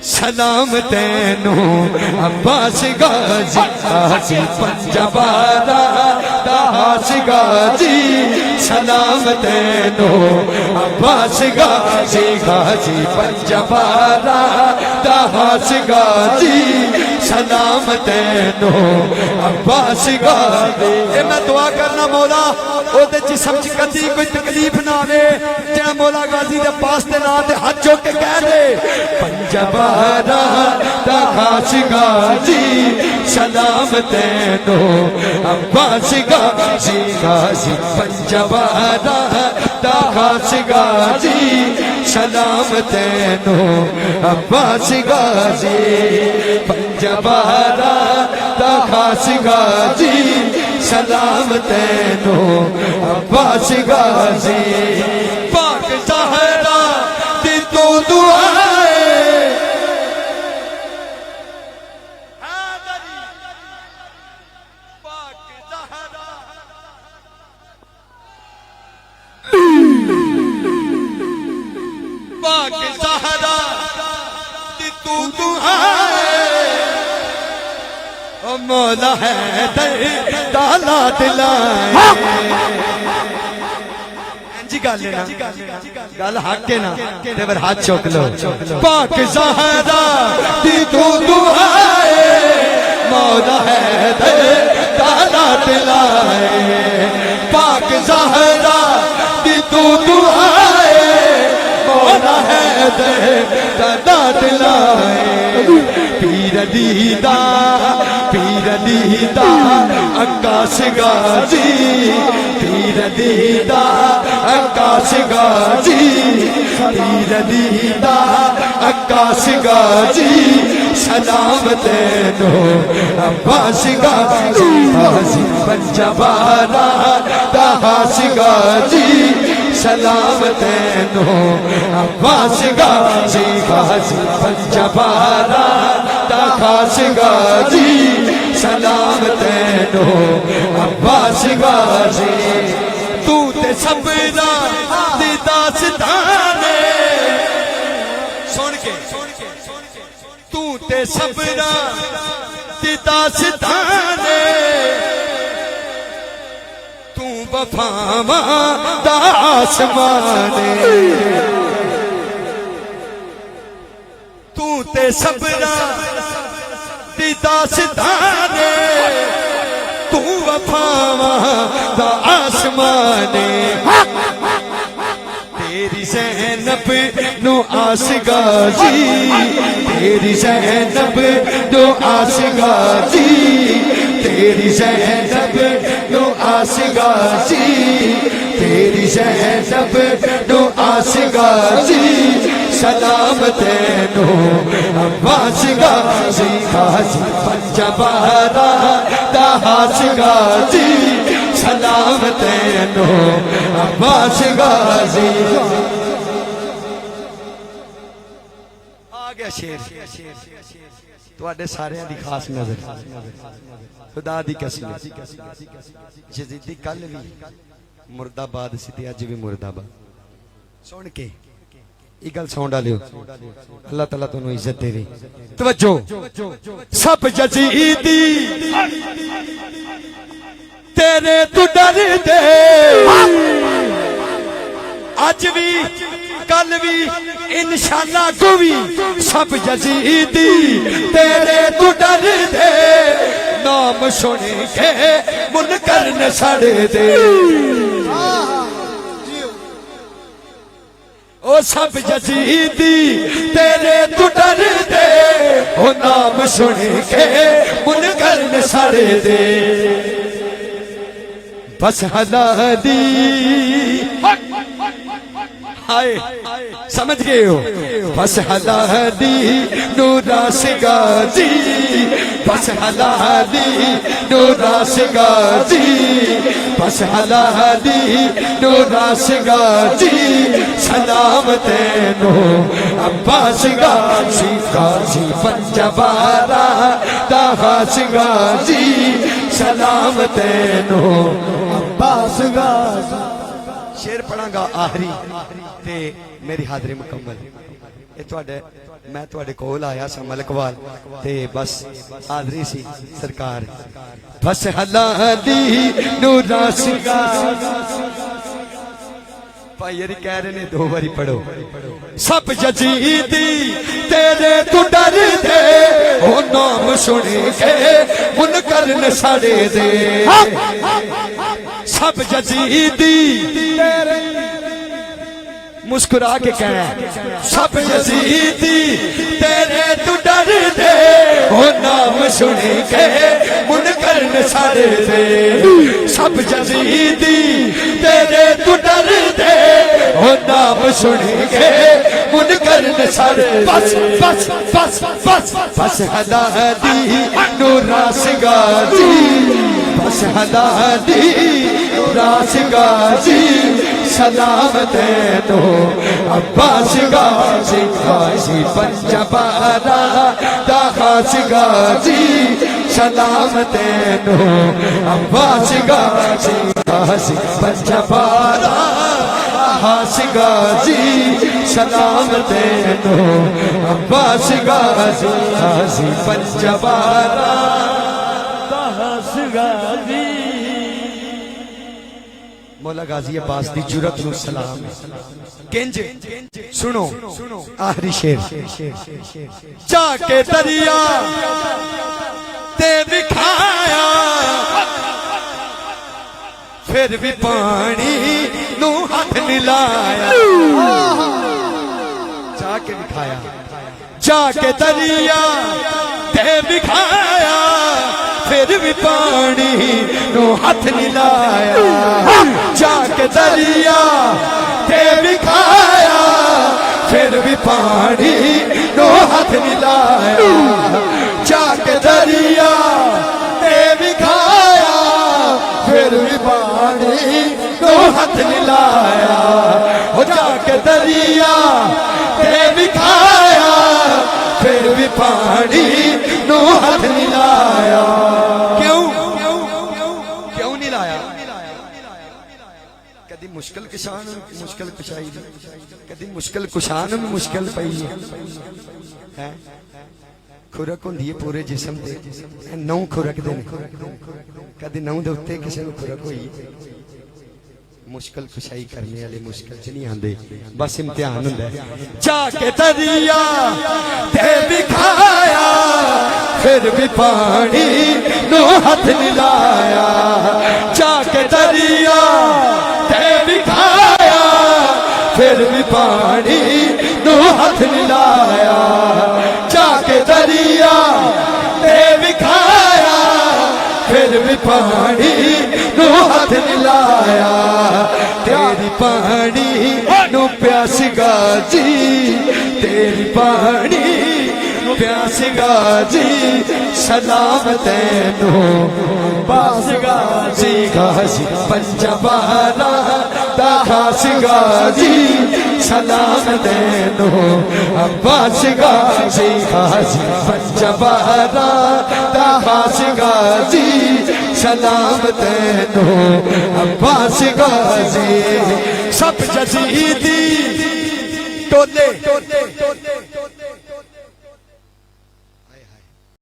سلام تینوں عباس غازی غازی پنجبارا داس غازی سلام تینوں عباس غازی غازی پنجبارا داس غازی سلام تینوں عباس غازی. اے میں دعا کرنا مولا او دے جسم چ کدی کوئی تکلیف نہ آوے جے مولا غازی دے پاس تے نہ تے ہاتھ چوک کے کہہ دے پنجبارا دا خاص غازی سلام تینوں عباس غازی غازی پنجبارا دا خاص غازی سلام تینوں عباس غازی پنجبارا دا خاص غازی سلام تینوں عباس غازی. پاک زہرا دی تو دعائے پاک زہرا پاک زہرا دی تو دعائے او مولا ہے دالا دلائے جی گل ہے نا گل حق ہے نا دیور ہاتھ چوک لو. پاک زہرا دی تو دعائے مولا ہے دالا دلائے پاک زہرا دی تو دعائے مولا ہے دالا دلائے. پیر دیدہ عکاس غازی پیر دیدہ عکاس غازی پیر دیدہ عکاس غازی سلام تینوں عباس غازی غازی پنجبارا داس غازی سلام تینوں عباس غازی غازی پنجبارا داس غازی سلام تینوں عباس غازی. تو تے صبرا دی داستانے سن کے تو تے صبرا دی داستانے تو وفاواں دا آسمانے تو تے صبرا دی داستانے تو وفاواں دا آسمانے. تیری زینب نو آس غازی تیری زینب نو آس غازی تیری زینب نو آس غازی تیری زینب نو آس غازی سلام تینوں عباس غازی غازی پنجبارا داس غازی سلام تینوں عباس غازی. آ گیا شیر تواڈے سارے دی خاص نظر خدا دی قسم یزیدی کل بھی مرد آباد سی تے اج بھی مرد آباد. سن کے یہ گل سن ڈالیو اللہ تعالیٰ تنوں عزت دے. توجہ سب یزیدی تیرے تو ڈر دے اج بھی کل بھی انشاءاللہ کو بھی سب یزیدی تیرے تو ڈر دے نام سن کے منکر نہ سڑ دے. او سب یزیدی تیرے تو ڈر دے او نام سن کے منکر نہ سڑ دے. بس حلادی آئے سمجھ گئے ہو بس حلادی نوراس غازی بس حلادی نوراس غازی بس حلادی نوراس غازی سلام تینوں عباس غازی غازی پنجبارا داس غازی سلام تینوں عباس غازی. شیر پڑھاں گا آخری تے میری حاضری مکمل. یہ تواڈے میں تواڈے کول آیا سا ملکوال تے بس حاضری سی سرکار بس حلا دی نورا سگا بھائی یاری کہہ رہے نے دو باری پڑھو سب یزیدی تیرے تو ڈر دے او نام سنے کے منکر نے ساڑے دے سب یزیدی تیرے مسکرا کے کہنا سب یزیدی تیرے تو ڈر دے او نام سنے کے منکر نے ساڑے دے سب یزیدی تیرے تو ڈر دے او نام سنے کے منکر نے ساڑے دے بس بس بس بس بس حدا دی نورا سگاجی بس حدا دی نورا سگاجی سلامت ہے تو عباس غازی غازی پنجبارا داخاس غازی سلامت ہے تو عباس غازی غازی پنجبارا داخاس غازی سلامت ہے تو عباس غازی غازی پنجبارا داخاس غازی مولا غازی عباس دی جرت نو سلام کنج سنو آخری شیر جا کے دریا تے بکھایا پھر بھی پانی نو ہاتھ ملایا جا کے بکھایا جا کے دریا تے بکھایا پھر بھی پانی نو ہاتھ ملایا جا کے دریا تے بکھایا پھر بھی پانی نو ہاتھ ملایا جا کے دریا تے بکھایا پھر بھی پانی نو ہاتھ ملایا جا کے دریا تے بکھایا پھر بھی پانی نو ہاتھ ملایا کیوں نہیں لایا کدی مشکل کشان مشکل کشائی کدی مشکل کشان میں مشکل پئی ہے کھرک ہوندی ہے پورے جسم تے نو کھرک دے کدی نو دے اوتے کسے نو کھرک ہوئی مشکل کشائی کرنے والے مشکل چ نہیں آندے بس امتحان ہوندا ہے جا کے دریا تے بکھایا پھر بھی پانی نو ہاتھ ملایا جا کے دریا تے بکھایا پھر بھی پانی نو ہاتھ ملایا جا کے دریا تے بکھایا پھر بھی پانی نو ہاتھ ملایا تیری پانی نو پیاس غازی تیری پانی نو پیاس غازی سلامت ہے نو باس غازی غازی پنجبارا داخاس غازی سلامت ہے نو عباس غازی غازی پنجبارا داخاس غازی سلامت ہے نو عباس غازی سب یزیدی ٹولے